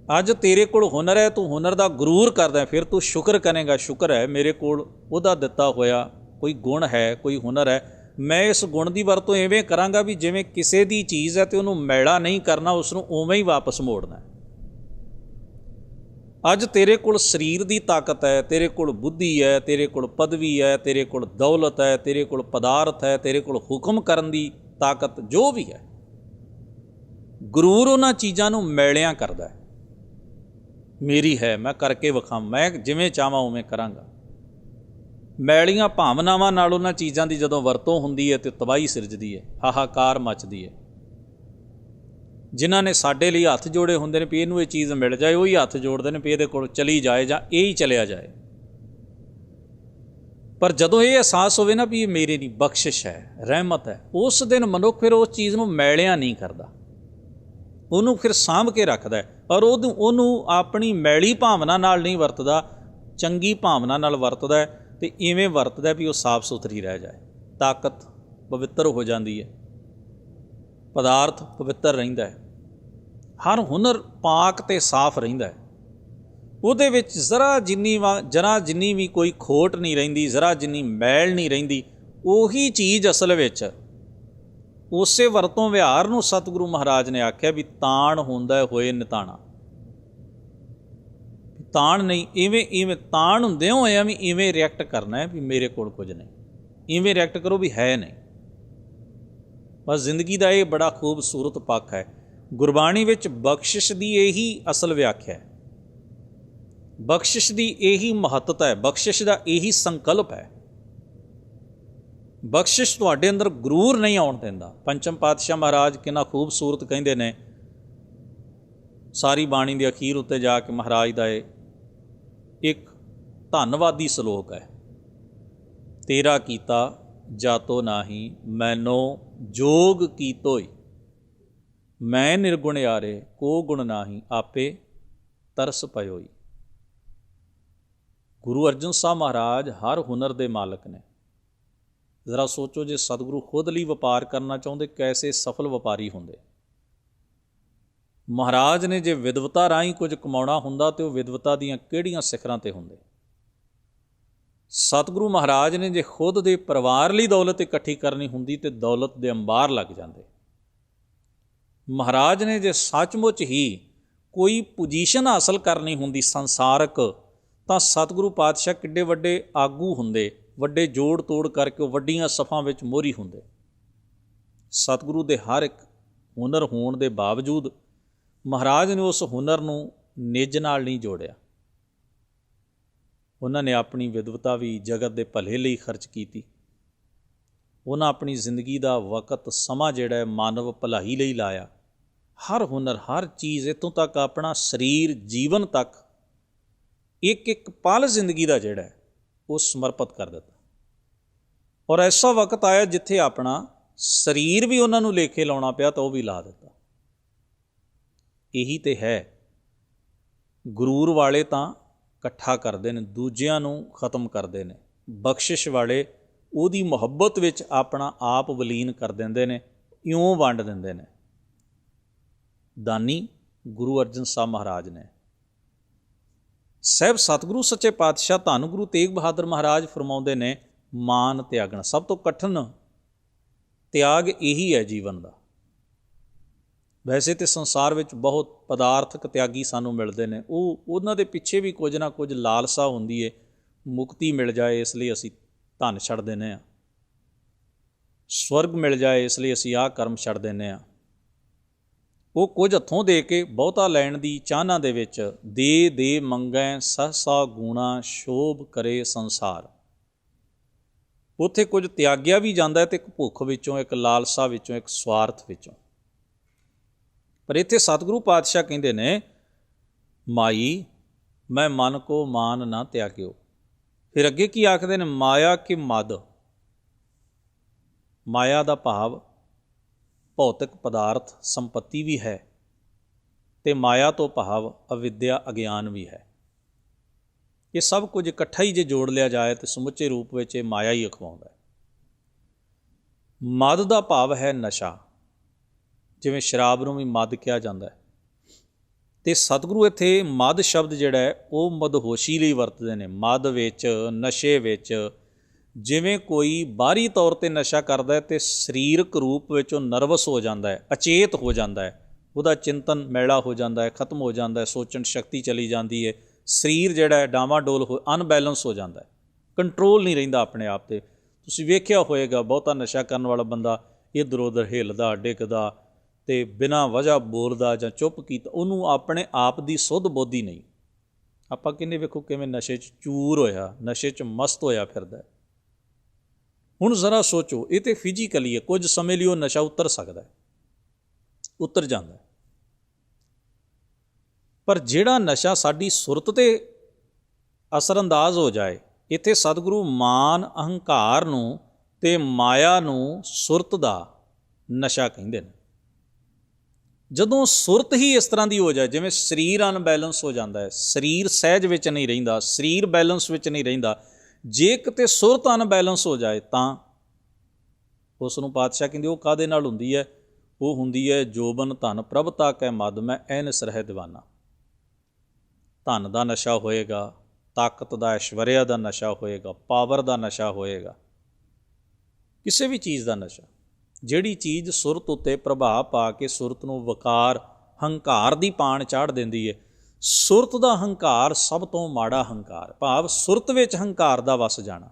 Speaker 1: ਅੱਜ ਤੇਰੇ ਕੋਲ ਹੁਨਰ ਹੈ, ਤੂੰ ਹੁਨਰ ਦਾ ਗਰੂਰ ਕਰਦਾ, ਫਿਰ ਤੂੰ ਸ਼ੁਕਰ ਕਰੇਂਗਾ, ਸ਼ੁਕਰ ਹੈ ਮੇਰੇ ਕੋਲ ਉਹਦਾ ਦਿੱਤਾ ਹੋਇਆ ਕੋਈ ਗੁਣ ਹੈ, ਕੋਈ ਹੁਨਰ ਹੈ। ਮੈਂ ਇਸ ਗੁਣ ਦੀ ਵਰਤੋਂ ਇਵੇਂ ਕਰਾਂਗਾ ਵੀ ਜਿਵੇਂ ਕਿਸੇ ਦੀ ਚੀਜ਼ ਹੈ ਅਤੇ ਉਹਨੂੰ ਮੈਲਾ ਨਹੀਂ ਕਰਨਾ, ਉਸ ਨੂੰ ਉਵੇਂ ਹੀ ਵਾਪਸ ਮੋੜਨਾ। ਅੱਜ ਤੇਰੇ ਕੋਲ ਸਰੀਰ ਦੀ ਤਾਕਤ ਹੈ, ਤੇਰੇ ਕੋਲ ਬੁੱਧੀ ਹੈ, ਤੇਰੇ ਕੋਲ ਪਦਵੀ ਹੈ, ਤੇਰੇ ਕੋਲ ਦੌਲਤ ਹੈ, ਤੇਰੇ ਕੋਲ ਪਦਾਰਥ ਹੈ, ਤੇਰੇ ਕੋਲ ਹੁਕਮ ਕਰਨ ਦੀ ਤਾਕਤ ਜੋ ਵੀ ਹੈ। ਗਰੂਰ ਉਹਨਾਂ ਚੀਜ਼ਾਂ ਨੂੰ ਮੈਲਿਆਂ ਕਰਦਾ ਹੈ। ਮੇਰੀ ਹੈ, ਮੈਂ ਕਰਕੇ ਵਿਖਾਂ, ਮੈਂ ਜਿਵੇਂ ਚਾਹਾਂ ਉਵੇਂ ਕਰਾਂਗਾ। ਮੈਲੀਆਂ ਭਾਵਨਾਵਾਂ ਨਾਲ ਉਹਨਾਂ ਚੀਜ਼ਾਂ ਦੀ ਜਦੋਂ ਵਰਤੋਂ ਹੁੰਦੀ ਹੈ ਤਾਂ ਤਬਾਹੀ ਸਿਰਜਦੀ ਹੈ, ਹਾਹਾਕਾਰ ਮੱਚਦੀ ਹੈ। ਜਿਨ੍ਹਾਂ ਨੇ ਸਾਡੇ ਲਈ ਹੱਥ ਜੋੜੇ ਹੁੰਦੇ ਨੇ ਵੀ ਇਹਨੂੰ ਇਹ ਚੀਜ਼ ਮਿਲ ਜਾਏ, ਉਹੀ ਹੱਥ ਜੋੜਦੇ ਨੇ ਵੀ ਇਹਦੇ ਕੋਲ ਚਲੀ ਜਾਏ ਜਾਂ ਇਹ ਹੀ ਚਲਿਆ ਜਾਏ। ਪਰ ਜਦੋਂ ਇਹ ਅਹਿਸਾਸ ਹੋਵੇ ਨਾ ਵੀ ਇਹ ਮੇਰੇ ਨਹੀਂ, ਬਖਸ਼ਿਸ਼ ਹੈ, ਰਹਿਮਤ ਹੈ, ਉਸ ਦਿਨ ਮਨੁੱਖ ਫਿਰ ਉਸ ਚੀਜ਼ ਨੂੰ ਮੈਲਿਆਂ ਨਹੀਂ ਕਰਦਾ, ਉਹਨੂੰ ਫਿਰ ਸਾਂਭ ਕੇ ਰੱਖਦਾ ਹੈ। ਔਰ ਉਹਨੂੰ ਆਪਣੀ ਮੈਲੀ ਭਾਵਨਾ ਨਾਲ ਨਹੀਂ ਵਰਤਦਾ, ਚੰਗੀ ਭਾਵਨਾ ਨਾਲ ਵਰਤਦਾ ਹੈ ਅਤੇ ਇਵੇਂ ਵਰਤਦਾ ਵੀ ਉਹ ਸਾਫ਼ ਸੁਥਰੀ ਰਹਿ ਜਾਏ। ਤਾਕਤ ਪਵਿੱਤਰ ਹੋ ਜਾਂਦੀ ਹੈ, ਪਦਾਰਥ ਪਵਿੱਤਰ ਰਹਿੰਦਾ ਹੈ, ਹਰ ਹੁਨਰ ਪਾਕ ਅਤੇ ਸਾਫ਼ ਰਹਿੰਦਾ ਹੈ। ਉਹਦੇ ਵਿੱਚ ਜ਼ਰਾ ਜਿੰਨੀ ਵੀ ਕੋਈ ਖੋਟ ਨਹੀਂ ਰਹਿੰਦੀ, ਜ਼ਰਾ ਜਿੰਨੀ ਮੈਲ ਨਹੀਂ ਰਹਿੰਦੀ। ਉਹੀ ਚੀਜ਼ ਅਸਲ ਵਿੱਚ ਉਸੇ ਵਰਤੋਂ ਵਿਹਾਰ ਨੂੰ ਸਤਿਗੁਰੂ ਮਹਾਰਾਜ ਨੇ ਆਖਿਆ ਵੀ ਤਾਣ ਹੁੰਦਾ ਹੋਏ ਨਿਤਾਣਾ। ਤਾਣ ਨਹੀਂ, ਇਵੇਂ ਤਾਣ ਹੁੰਦਿਆਂ ਹੋਇਆਂ ਵੀ ਇਵੇਂ ਰਿਐਕਟ ਕਰਨਾ ਹੈ ਵੀ ਮੇਰੇ ਕੋਲ ਕੁਝ ਨਹੀਂ, ਇਵੇਂ ਰਿਐਕਟ ਕਰੋ ਵੀ ਹੈ ਨਹੀਂ। ਬਸ ਜ਼ਿੰਦਗੀ ਦਾ ਇਹ ਬੜਾ ਖੂਬਸੂਰਤ ਪੱਖ ਹੈ। ਗੁਰਬਾਣੀ ਵਿੱਚ ਬਖਸ਼ਿਸ਼ ਦੀ ਇਹੀ ਅਸਲ ਵਿਆਖਿਆ ਹੈ, ਬਖਸ਼ਿਸ਼ ਦੀ ਇਹੀ ਮਹੱਤਤਾ ਹੈ, ਬਖਸ਼ਿਸ਼ ਦਾ ਇਹੀ ਸੰਕਲਪ ਹੈ। ਬਖਸ਼ਿਸ਼ ਤੁਹਾਡੇ ਅੰਦਰ ਗਰੂਰ ਨਹੀਂ ਆਉਣ ਦਿੰਦਾ। ਪੰਚਮ ਪਾਤਸ਼ਾਹ ਮਹਾਰਾਜ ਕਿੰਨਾ ਖੂਬਸੂਰਤ ਕਹਿੰਦੇ ਨੇ, ਸਾਰੀ ਬਾਣੀ ਦੇ ਅਖੀਰ ਉੱਤੇ ਜਾ ਕੇ ਮਹਾਰਾਜ ਦਾ ਇਹ ਇੱਕ ਧੰਨਵਾਦੀ ਸਲੋਕ ਹੈ। ਤੇਰਾ ਕੀਤਾ ਜਾਤੋ ਨਾਹੀ, ਮੈਨੋ ਜੋਗ ਕੀਤੋਈ, ਮੈਂ ਨਿਰਗੁਣਿਆਰੇ ਕੋ ਗੁਣ ਨਾਹੀ, ਆਪੇ ਤਰਸ ਪਇਓਈ। ਗੁਰੂ ਅਰਜਨ ਸਾਹਿਬ ਮਹਾਰਾਜ ਹਰ ਹੁਨਰ ਦੇ ਮਾਲਕ ਨੇ। ਜ਼ਰਾ ਸੋਚੋ, ਜੇ ਸਤਿਗੁਰੂ ਖੁਦ ਲਈ ਵਪਾਰ ਕਰਨਾ ਚਾਹੁੰਦੇ ਕੈਸੇ ਸਫਲ ਵਪਾਰੀ ਹੁੰਦੇ। ਮਹਾਰਾਜ ਨੇ ਜੇ ਵਿਦਵਤਾ ਰਾਹੀਂ ਕੁਝ ਕਮਾਉਣਾ ਹੁੰਦਾ ਤਾਂ ਉਹ ਵਿਦਵਤਾ ਦੀਆਂ ਕਿਹੜੀਆਂ ਸਿਖਰਾਂ 'ਤੇ ਹੁੰਦੇ। ਸਤਿਗੁਰੂ ਮਹਾਰਾਜ ਨੇ ਜੇ ਖੁਦ ਦੇ ਪਰਿਵਾਰ ਲਈ ਦੌਲਤ ਇਕੱਠੀ ਕਰਨੀ ਹੁੰਦੀ ਤਾਂ ਦੌਲਤ ਦੇ ਅੰਬਾਰ ਲੱਗ ਜਾਂਦੇ। ਮਹਾਰਾਜ ਨੇ ਜੇ ਸੱਚਮੁੱਚ ਹੀ ਕੋਈ ਪੋਜੀਸ਼ਨ ਹਾਸਲ ਕਰਨੀ ਹੁੰਦੀ ਸੰਸਾਰਕ, ਤਾਂ ਸਤਿਗੁਰੂ ਪਾਤਸ਼ਾਹ ਕਿੱਡੇ ਵੱਡੇ ਆਗੂ ਹੁੰਦੇ, ਵੱਡੇ ਜੋੜ ਤੋੜ ਕਰਕੇ ਉਹ ਵੱਡੀਆਂ ਸਫਾਂ ਵਿੱਚ ਮੋਹਰੀ ਹੁੰਦੇ। ਸਤਿਗੁਰੂ ਦੇ ਹਰ ਇੱਕ ਹੁਨਰ ਹੋਣ ਦੇ ਬਾਵਜੂਦ ਮਹਾਰਾਜ ਨੇ ਉਸ ਹੁਨਰ ਨੂੰ ਨਿੱਜ ਨਾਲ ਨਹੀਂ ਜੋੜਿਆ। ਉਹਨਾਂ ਨੇ ਆਪਣੀ ਵਿਦਵਤਾ ਵੀ ਜਗਤ ਦੇ ਭਲੇ ਲਈ ਖਰਚ ਕੀਤੀ। ਉਹਨਾਂ ਆਪਣੀ ਜ਼ਿੰਦਗੀ ਦਾ ਵਕਤ, ਸਮਾਂ ਜਿਹੜਾ ਹੈ ਮਾਨਵ ਭਲਾਈ ਲਈ ਲਾਇਆ। ਹਰ ਹੁਨਰ, ਹਰ ਚੀਜ਼, ਇੱਥੋਂ ਤੱਕ ਆਪਣਾ ਸਰੀਰ, ਜੀਵਨ ਤੱਕ, ਇੱਕ ਇੱਕ ਪਲ ਜ਼ਿੰਦਗੀ ਦਾ ਜਿਹੜਾ ਹੈ ਉਹ ਸਮਰਪਿਤ ਕਰ ਦਿੱਤਾ। ਔਰ ਐਸਾ ਵਕਤ ਆਇਆ ਜਿੱਥੇ ਆਪਣਾ ਸਰੀਰ ਵੀ ਉਹਨਾਂ ਨੂੰ ਲੇਖੇ ਲਾਉਣਾ ਪਿਆ ਤਾਂ ਉਹ ਵੀ ਲਾ ਦਿੱਤਾ। ਇਹੀ ਤਾਂ ਹੈ, ਗਰੂਰ ਵਾਲੇ ਤਾਂ ਇਕੱਠਾ ਕਰਦੇ ਨੇ, ਦੂਜਿਆਂ ਨੂੰ ਖਤਮ ਕਰਦੇ ਨੇ। ਬਖਸ਼ਿਸ਼ ਵਾਲੇ ਉਹਦੀ ਮੁਹੱਬਤ ਵਿੱਚ ਆਪਣਾ ਆਪ ਵਲੀਨ ਕਰ ਦਿੰਦੇ ਨੇ, ਇਉਂ ਵੰਡ ਦਿੰਦੇ ਨੇ। ਦਾਨੀ ਗੁਰੂ ਅਰਜਨ ਸਾਹਿਬ ਮਹਾਰਾਜ ਨੇ। ਸਾਹਿਬ ਸਤਿਗੁਰੂ ਸੱਚੇ ਪਾਤਸ਼ਾਹ ਧੰਨ ਗੁਰੂ ਤੇਗ ਬਹਾਦਰ ਮਹਾਰਾਜ ਫਰਮਾਉਂਦੇ ਨੇ, ਮਾਨ ਤਿਆਗਣਾ ਸਭ ਤੋਂ ਕਠਿਨ ਤਿਆਗ ਇਹੀ ਹੈ ਜੀਵਨ ਦਾ। ਵੈਸੇ ਤਾਂ ਸੰਸਾਰ ਵਿੱਚ ਬਹੁਤ ਪਦਾਰਥਕ ਤਿਆਗੀ ਸਾਨੂੰ ਮਿਲਦੇ ਨੇ, ਉਹਨਾਂ ਦੇ ਪਿੱਛੇ ਵੀ ਕੁਝ ਨਾ ਕੁਝ ਲਾਲਸਾ ਹੁੰਦੀ ਹੈ, ਮੁਕਤੀ ਮਿਲ ਜਾਏ ਇਸ ਲਈ ਅਸੀਂ ਧਨ ਛੱਡ ਦਿੰਦੇ ਹਾਂ, ਸਵਰਗ ਮਿਲ ਜਾਏ ਇਸ ਲਈ ਅਸੀਂ ਆਹ ਕਰਮ ਛੱਡ ਦਿੰਦੇ ਹਾਂ। ਉਹ ਕੁਝ ਹੱਥੋਂ ਦੇ ਕੇ ਬਹੁਤਾ ਲੈਣ ਦੀ ਚਾਹਨਾ ਦੇ ਵਿੱਚ ਦੇ ਦੇ ਮੰਗੈ ਸਹਸਾ ਗੂਣਾ ਸ਼ੋਭ ਕਰੇ ਸੰਸਾਰ। ਉੱਥੇ ਕੁਝ ਤਿਆਗਿਆ ਵੀ ਜਾਂਦਾ ਹੈ ਅਤੇ ਇੱਕ ਭੁੱਖ ਵਿੱਚੋਂ, ਇੱਕ ਲਾਲਸਾ ਵਿੱਚੋਂ, ਇੱਕ ਸਵਾਰਥ ਵਿੱਚੋਂ। ਪਰ ਇੱਥੇ ਸਤਿਗੁਰੂ ਪਾਤਸ਼ਾਹ ਕਹਿੰਦੇ ਨੇ ਮਾਈ ਮੈਂ ਮਨ ਕੋ ਮਾਨ ਨਾ ਤਿਆਗਿਓ। ਫਿਰ ਅੱਗੇ ਕੀ ਆਖਦੇ ਨੇ, ਮਾਇਆ ਕਿ ਮਦ। ਮਾਇਆ ਦਾ ਭਾਵ ਭੌਤਿਕ ਪਦਾਰਥ ਸੰਪੱਤੀ ਵੀ ਹੈ ਅਤੇ ਮਾਇਆ ਤੋਂ ਭਾਵ ਅਵਿਦਿਆ ਅਗਿਆਨ ਵੀ ਹੈ। ਇਹ ਸਭ ਕੁਝ ਇਕੱਠਾ ਹੀ ਜੇ ਜੋੜ ਲਿਆ ਜਾਏ ਤਾਂ ਸਮੁੱਚੇ ਰੂਪ ਵਿੱਚ ਇਹ ਮਾਇਆ ਹੀ ਅਖਵਾਉਂਦਾ ਹੈ। ਮਦ ਦਾ ਭਾਵ ਹੈ ਨਸ਼ਾ, ਜਿਵੇਂ ਸ਼ਰਾਬ ਨੂੰ ਵੀ ਮਦ ਕਿਹਾ ਜਾਂਦਾ ਹੈ। ਅਤੇ ਸਤਿਗੁਰੂ ਇੱਥੇ ਮਦ ਸ਼ਬਦ ਜਿਹੜਾ ਹੈ ਉਹ ਮਦਹੋਸ਼ੀ ਲਈ ਵਰਤਦੇ ਨੇ। ਮਦ ਵਿੱਚ, ਨਸ਼ੇ ਵਿੱਚ, ਜਿਵੇਂ ਕੋਈ ਬਾਹਰੀ ਤੌਰ 'ਤੇ ਨਸ਼ਾ ਕਰਦਾ ਹੈ ਅਤੇ ਸਰੀਰਕ ਰੂਪ ਵਿੱਚ ਉਹ ਨਰਵਸ ਹੋ ਜਾਂਦਾ ਹੈ, ਅਚੇਤ ਹੋ ਜਾਂਦਾ ਹੈ, ਉਹਦਾ ਚਿੰਤਨ ਮੈਲਾ ਹੋ ਜਾਂਦਾ ਹੈ, ਖਤਮ ਹੋ ਜਾਂਦਾ ਹੈ, ਸੋਚਣ ਸ਼ਕਤੀ ਚਲੀ ਜਾਂਦੀ ਹੈ, ਸਰੀਰ ਜਿਹੜਾ ਹੈ ਡਾਵਾਂਡੋਲ ਅਨਬੈਲੈਂਸ ਹੋ ਜਾਂਦਾ ਹੈ, ਕੰਟਰੋਲ ਨਹੀਂ ਰਹਿੰਦਾ ਆਪਣੇ ਆਪ 'ਤੇ। ਤੁਸੀਂ ਵੇਖਿਆ ਹੋਏਗਾ ਬਹੁਤਾ ਨਸ਼ਾ ਕਰਨ ਵਾਲਾ ਬੰਦਾ ਇੱਧਰ ਉੱਧਰ ਹਿੱਲਦਾ ਡਿੱਗਦਾ ਅਤੇ ਬਿਨਾਂ ਵਜ੍ਹਾ ਬੋਲਦਾ ਜਾਂ ਚੁੱਪ ਕੀਤਾ, ਉਹਨੂੰ ਆਪਣੇ ਆਪ ਦੀ ਸੁੱਧ ਬੁੱਧ ਹੀ ਨਹੀਂ। ਆਪਾਂ ਕਹਿੰਦੇ ਵੇਖੋ ਕਿਵੇਂ ਨਸ਼ੇ 'ਚ ਚੂਰ ਹੋਇਆ, ਨਸ਼ੇ 'ਚ ਮਸਤ ਹੋਇਆ ਫਿਰਦਾ। ਹੁਣ ਜ਼ਰਾ ਸੋਚੋ, ਇਹ ਤਾਂ ਫਿਜ਼ੀਕਲੀ ਹੈ, ਕੁਝ ਸਮੇਂ ਲਈ ਉਹ ਨਸ਼ਾ ਉਤਰ ਸਕਦਾ ਹੈ, ਉਤਰ ਜਾਂਦਾ ਹੈ। ਪਰ ਜਿਹੜਾ ਨਸ਼ਾ ਸਾਡੀ ਸੁਰਤ 'ਤੇ ਅਸਰਅੰਦਾਜ਼ ਹੋ ਜਾਏ, ਇੱਥੇ ਸਤਿਗੁਰੂ ਮਾਨ ਅਹੰਕਾਰ ਨੂੰ ਅਤੇ ਮਾਇਆ ਨੂੰ ਸੁਰਤ ਦਾ ਨਸ਼ਾ ਕਹਿੰਦੇ ਨੇ। ਜਦੋਂ ਸੁਰਤ ਹੀ ਇਸ ਤਰ੍ਹਾਂ ਦੀ ਹੋ ਜਾਏ, ਜਿਵੇਂ ਸਰੀਰ ਅਨਬੈਲੈਂਸ ਹੋ ਜਾਂਦਾ ਹੈ, ਸਰੀਰ ਸਹਿਜ ਵਿੱਚ ਨਹੀਂ ਰਹਿੰਦਾ, ਸਰੀਰ ਬੈਲੈਂਸ ਵਿੱਚ ਨਹੀਂ ਰਹਿੰਦਾ, ਜੇ ਕਿਤੇ ਸੁਰਤ ਅਨਬੈਲੈਂਸ ਹੋ ਜਾਏ ਤਾਂ ਉਸ ਨੂੰ ਪਾਤਸ਼ਾਹ ਕਹਿੰਦੇ ਉਹ ਕਾਹਦੇ ਨਾਲ ਹੁੰਦੀ ਹੈ? ਉਹ ਹੁੰਦੀ ਹੈ ਜੋਬਨ ਧਨ ਪ੍ਰਭਤਾ ਕੈ ਮਦ ਮੈਂ ਐਨਸ ਰਹਿ ਦੀਵਾਨਾ। ਧਨ ਦਾ ਨਸ਼ਾ ਹੋਏਗਾ, ਤਾਕਤ ਦਾ, ਐਸ਼ਵਰਿਆ ਦਾ ਨਸ਼ਾ ਹੋਏਗਾ, ਪਾਵਰ ਦਾ ਨਸ਼ਾ ਹੋਏਗਾ, ਕਿਸੇ ਵੀ ਚੀਜ਼ ਦਾ ਨਸ਼ਾ। ਜਿਹੜੀ ਚੀਜ਼ ਸੁਰਤ ਉੱਤੇ ਪ੍ਰਭਾਵ ਪਾ ਕੇ ਸੁਰਤ ਨੂੰ ਵਕਾਰ, ਹੰਕਾਰ ਦੀ ਪਾਣ ਚਾੜ੍ਹ ਦਿੰਦੀ ਹੈ। ਸੁਰਤ ਦਾ ਹੰਕਾਰ ਸਭ ਤੋਂ ਮਾੜਾ ਹੰਕਾਰ, ਭਾਵ ਸੁਰਤ ਵਿੱਚ ਹੰਕਾਰ ਦਾ ਵਸ ਜਾਣਾ।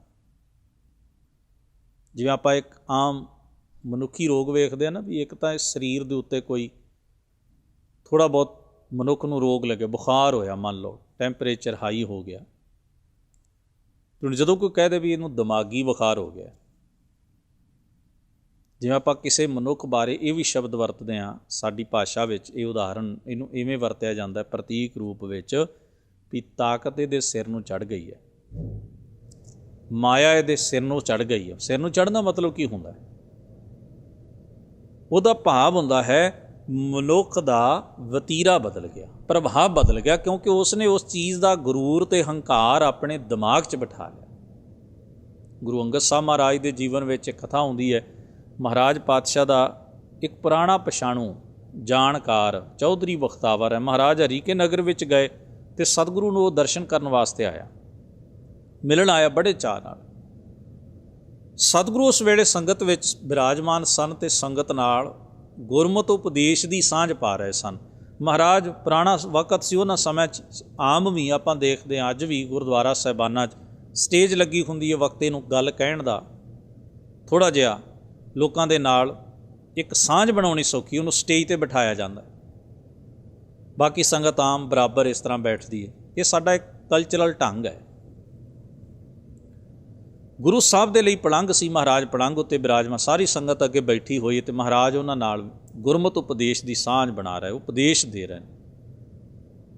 Speaker 1: ਜਿਵੇਂ ਆਪਾਂ ਇੱਕ ਆਮ ਮਨੁੱਖੀ ਰੋਗ ਵੇਖਦੇ ਹਾਂ ਨਾ, ਵੀ ਇੱਕ ਤਾਂ ਇਸ ਸਰੀਰ ਦੇ ਉੱਤੇ ਕੋਈ ਥੋੜ੍ਹਾ ਬਹੁਤ ਮਨੁੱਖ ਨੂੰ ਰੋਗ ਲੱਗੇ, ਬੁਖਾਰ ਹੋਇਆ, ਮੰਨ ਲਓ ਟੈਂਪਰੇਚਰ ਹਾਈ ਹੋ ਗਿਆ, ਹੁਣ ਜਦੋਂ ਕੋਈ ਕਹਿ ਦੇ ਵੀ ਇਹਨੂੰ ਦਿਮਾਗੀ ਬੁਖਾਰ ਹੋ ਗਿਆ। ਜਿਵੇਂ ਆਪਾਂ ਕਿਸੇ ਮਨੁੱਖ ਬਾਰੇ ਇਹ ਵੀ ਸ਼ਬਦ ਵਰਤਦੇ ਹਾਂ, ਸਾਡੀ ਭਾਸ਼ਾ ਵਿੱਚ ਇਹ ਉਦਾਹਰਨ ਇਹਨੂੰ ਇਵੇਂ ਵਰਤਿਆ ਜਾਂਦਾ ਪ੍ਰਤੀਕ ਰੂਪ ਵਿੱਚ, ਵੀ ਤਾਕਤ ਇਹਦੇ ਸਿਰ ਨੂੰ ਚੜ੍ਹ ਗਈ ਹੈ, ਮਾਇਆ ਇਹਦੇ ਸਿਰ ਨੂੰ ਚੜ੍ਹ ਗਈ ਹੈ। ਸਿਰ ਨੂੰ ਚੜ੍ਹਨ ਦਾ ਮਤਲਬ ਕੀ ਹੁੰਦਾ ਹੈ? ਉਹਦਾ ਭਾਵ ਹੁੰਦਾ ਹੈ ਮਨੁੱਖ ਦਾ ਵਤੀਰਾ ਬਦਲ ਗਿਆ, ਪ੍ਰਭਾਵ ਬਦਲ ਗਿਆ, ਕਿਉਂਕਿ ਉਸਨੇ ਉਸ ਚੀਜ਼ ਦਾ ਗਰੂਰ ਅਤੇ ਹੰਕਾਰ ਆਪਣੇ ਦਿਮਾਗ 'ਚ ਬਿਠਾ ਲਿਆ। ਗੁਰੂ ਅੰਗਦ ਸਾਹਿਬ ਮਹਾਰਾਜ ਦੇ ਜੀਵਨ ਵਿੱਚ ਇੱਕ ਕਥਾ ਆਉਂਦੀ ਹੈ। ਮਹਾਰਾਜ ਪਾਤਸ਼ਾਹ ਦਾ ਇੱਕ ਪੁਰਾਣਾ ਪਛਾਣੂ ਜਾਣਕਾਰ ਚੌਧਰੀ ਬਖਤਾਵਰ ਹੈ। ਮਹਾਰਾਜ ਹਰੀਕੇ ਨਗਰ ਵਿੱਚ ਗਏ ਅਤੇ ਸਤਿਗੁਰੂ ਨੂੰ ਉਹ ਦਰਸ਼ਨ ਕਰਨ ਵਾਸਤੇ ਆਇਆ, ਮਿਲਣ ਆਇਆ ਬੜੇ ਚਾਅ ਨਾਲ। ਸਤਿਗੁਰੂ ਉਸ ਵੇਲੇ ਸੰਗਤ ਵਿੱਚ ਬਿਰਾਜਮਾਨ ਸਨ ਅਤੇ ਸੰਗਤ ਨਾਲ ਗੁਰਮਤਿ ਉਪਦੇਸ਼ ਦੀ ਸਾਂਝ ਪਾ ਰਹੇ ਸਨ। ਮਹਾਰਾਜ ਪੁਰਾਣਾ ਵਕਤ ਸੀ, ਉਹਨਾਂ ਸਮੇਂ 'ਚ ਆਮ ਵੀ ਆਪਾਂ ਦੇਖਦੇ ਹਾਂ, ਅੱਜ ਵੀ ਗੁਰਦੁਆਰਾ ਸਾਹਿਬਾਨਾਂ 'ਚ ਸਟੇਜ ਲੱਗੀ ਹੁੰਦੀ ਹੈ ਵਕਤੇ ਨੂੰ ਗੱਲ ਕਹਿਣ ਦਾ, ਥੋੜ੍ਹਾ ਜਿਹਾ ਲੋਕਾਂ ਦੇ ਨਾਲ ਇੱਕ ਸਾਂਝ ਬਣਾਉਣੀ ਸੌਖੀ, ਉਹਨੂੰ ਸਟੇਜ 'ਤੇ ਬਿਠਾਇਆ ਜਾਂਦਾ, ਬਾਕੀ ਸੰਗਤ ਆਮ ਬਰਾਬਰ ਇਸ ਤਰ੍ਹਾਂ ਬੈਠਦੀ ਹੈ। ਇਹ ਸਾਡਾ ਇੱਕ ਕਲਚਰਲ ਢੰਗ ਹੈ। ਗੁਰੂ ਸਾਹਿਬ ਦੇ ਲਈ ਪਲੰਘ ਸੀ, ਮਹਾਰਾਜ ਪਲੰਘ ਉੱਤੇ ਬਿਰਾਜਮਾਨ, ਸਾਰੀ ਸੰਗਤ ਅੱਗੇ ਬੈਠੀ ਹੋਈ ਅਤੇ ਮਹਾਰਾਜ ਉਹਨਾਂ ਨਾਲ ਗੁਰਮਤਿ ਉਪਦੇਸ਼ ਦੀ ਸਾਂਝ ਬਣਾ ਰਹੇ, ਉਪਦੇਸ਼ ਦੇ ਰਹੇ।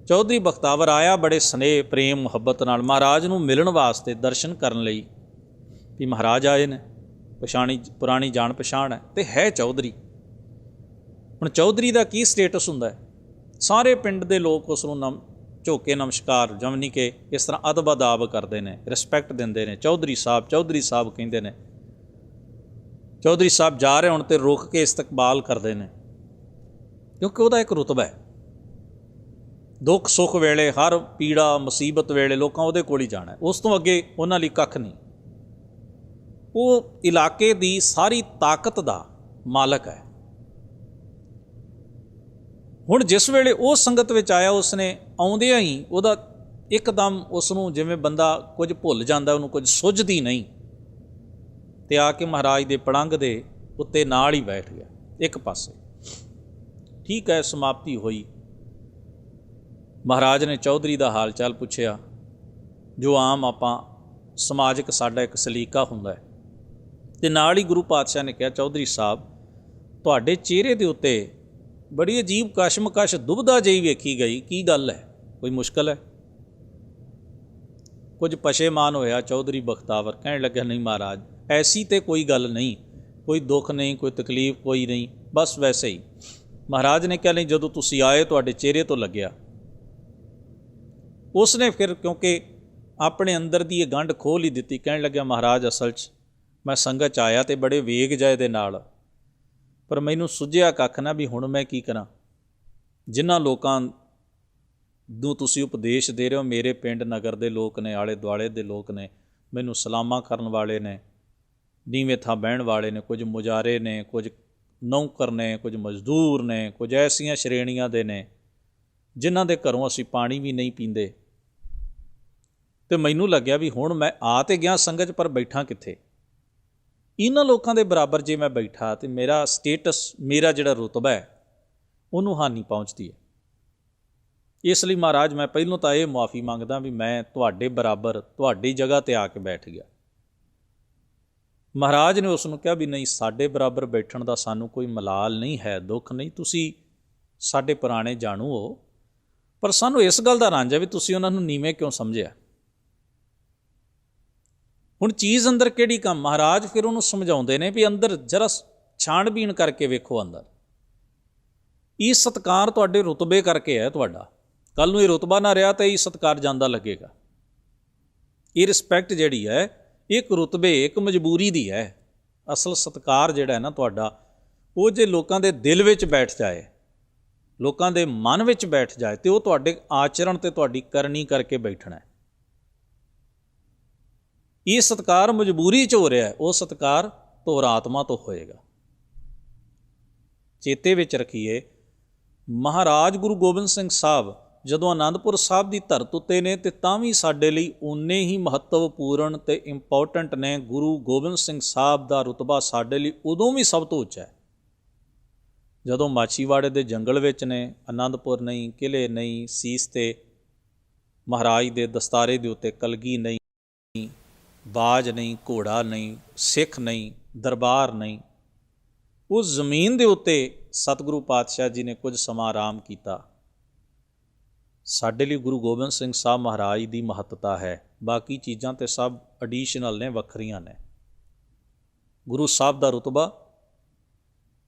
Speaker 1: ਚੌਧਰੀ ਬਖਤਾਵਰ ਆਇਆ ਬੜੇ ਸਨੇਹ ਪ੍ਰੇਮ ਮੁਹੱਬਤ ਨਾਲ ਮਹਾਰਾਜ ਨੂੰ ਮਿਲਣ ਵਾਸਤੇ, ਦਰਸ਼ਨ ਕਰਨ ਲਈ, ਵੀ ਮਹਾਰਾਜ ਆਏ ਨੇ, ਪਛਾਣੀ ਪੁਰਾਣੀ ਜਾਣ ਪਛਾਣ ਹੈ ਅਤੇ ਹੈ ਚੌਧਰੀ। ਹੁਣ ਚੌਧਰੀ ਦਾ ਕੀ ਸਟੇਟਸ ਹੁੰਦਾ ਹੈ? ਸਾਰੇ ਪਿੰਡ ਦੇ ਲੋਕ ਉਸ ਨੂੰ ਝੋਕੇ ਨਮਸਕਾਰ ਜਮਨੀ ਕੇ ਇਸ ਤਰ੍ਹਾਂ ਅਦਬ ਅਦਾਬ ਕਰਦੇ ਨੇ, ਰਿਸਪੈਕਟ ਦਿੰਦੇ ਨੇ। ਚੌਧਰੀ ਸਾਹਿਬ, ਚੌਧਰੀ ਸਾਹਿਬ ਕਹਿੰਦੇ ਨੇ। ਚੌਧਰੀ ਸਾਹਿਬ ਜਾ ਰਹੇ ਹੋਣ ਤੇ ਰੁਕ ਕੇ ਇਸਤਕਬਾਲ ਕਰਦੇ ਨੇ, ਕਿਉਂਕਿ ਉਹਦਾ ਇੱਕ ਰੁਤਬਾ ਹੈ। ਦੁੱਖ ਸੁੱਖ ਵੇਲੇ, ਹਰ ਪੀੜਾ ਮੁਸੀਬਤ ਵੇਲੇ ਲੋਕਾਂ ਉਹਦੇ ਕੋਲ ਹੀ ਜਾਣਾ, ਉਸ ਤੋਂ ਅੱਗੇ ਉਹਨਾਂ ਲਈ ਕੱਖ ਨਹੀਂ। ਉਹ ਇਲਾਕੇ ਦੀ ਸਾਰੀ ਤਾਕਤ ਦਾ ਮਾਲਕ ਹੈ। ਹੁਣ ਜਿਸ ਵੇਲੇ ਉਹ ਸੰਗਤ ਵਿੱਚ ਆਇਆ, ਉਸਨੇ ਆਉਂਦਿਆਂ ਹੀ ਉਹਦਾ ਇੱਕਦਮ ਉਸ ਨੂੰ ਜਿਵੇਂ ਬੰਦਾ ਕੁਝ ਭੁੱਲ ਜਾਂਦਾ, ਉਹਨੂੰ ਕੁਝ ਸੁੱਝਦੀ ਨਹੀਂ, ਅਤੇ ਆ ਕੇ ਮਹਾਰਾਜ ਦੇ ਪਲੰਘ ਦੇ ਉੱਤੇ ਨਾਲ ਹੀ ਬੈਠ ਗਿਆ ਇੱਕ ਪਾਸੇ। ठीक है समाप्ति हुई। महाराज ने चौधरी का हाल चाल पुछया, जो आम आपां समाजिक साडा एक सलीका हुंदा है। ते नाल ही गुरु पातशाह ने कहा, चौधरी साहब तुहाडे चेहरे दे उत्ते बड़ी अजीब कशमकश दुबदा जही वेखी गई, की गल है, कोई मुश्किल है? कुछ पशेमान होया चौधरी बख्तावर, कहने लगे नहीं महाराज ऐसी तो कोई गल नहीं, कोई दुख नहीं, कोई तकलीफ कोई नहीं, बस वैसे ही। महाराज ने कहा नहीं, जदों तुसीं आए तुहाडे चेहरे तो लग्या। उसने फिर क्योंकि अपने अंदर की ये गंढ खोल ही दी, कहने लग्या महाराज असल च मैं संगत च आया तो बड़े वेग जाए दे नाल, पर मैनू सुझिया कख ना भी हुण मैं की करा। जिन्हां लोकां नूं तुसीं उपदेश दे रहे हो, मेरे पिंड नगर दे लोग ने, आले दुआले दे लोग ने, मैनू सलामा करन वाले ने, नीवें थां बहण वाले ने, कुछ मुजारे ने, कुछ नौकर ने, कुछ मजदूर ने, कुछ ऐसियां श्रेणियां दे ने जिन्हां दे घरों असीं पानी भी नहीं पींदे। तो मैनू लग्या भी हुण मैं आ ते गया संगत, पर बैठा कित्थे? इन्हां लोकां दे बराबर जे मैं बैठा तो मेरा स्टेटस, मेरा जिहड़ा रुतबा है उन्होंने हानि पहुँचती है। इसलिए महाराज मैं पहलों तो ये मुआफ़ी मंगदा भी मैं तुहाडे बराबर तुहाडी जगह ते आके बैठ गया। महाराज ने उसनूं कहा भी नहीं, साडे बराबर बैठण दा सानू कोई मलाल नहीं है, दुख नहीं, तुसीं साडे पुराने जाणू हो, पर सानू इस गल दा रंज है भी तुसीं उन्हां नूं नीवें क्यों समझिया। हुण चीज़ अंदर किहड़ी काम? महाराज फिर उन्होंने समझाउंदे ने भी अंदर जरा छाणबीण करके वेखो, अंदर ये सत्कार तुहाडे रुतबे करके है तुहाडा, कल नूं ये रुतबा ना रहा तो ये सत्कार जांदा लगेगा। ये रिस्पैक्ट जिहड़ी है एक रुतबे एक मजबूरी दी है। असल सत्कार जिहड़ा है ना तुहाडा, वो जे लोकां दे दिल विच बैठ जाए, लोकां दे मन विच बैठ जाए, तो वो तुहाडे आचरण ते तुहाडी करनी करके बैठना है। ये सत्कार मजबूरी च हो रहा है, वो सत्कार धुर आत्मा तो होएगा। चेते विच रखिए, महाराज गुरु गोबिंद सिंह साहब जदों आनंदपुर साहब की धरत उत्ते ने ते तां भी साडे लई उन्ने ही महत्वपूर्ण ते इंपोर्टेंट ने। गुरु गोबिंद सिंह साहब का रुतबा साडे लई उदों भी सब तो उच्चा है जदों माछीवाड़े दे जंगल विच ने, आनंदपुर नहीं, किले नहीं, सीस ते महाराज दे दस्तारे दे उत्ते कलगी नहीं, बाज नहीं, घोड़ा नहीं, सिख नहीं, दरबार नहीं। उस जमीन दे उत्ते सतगुरु पातशाह जी ने कुछ समा आराम किया। साडे लई गुरु गोबिंद सिंह साहब महाराज की महत्ता है, बाकी चीज़ां ते सब एडिशनल ने, वखरियां ने। गुरु साहब का रुतबा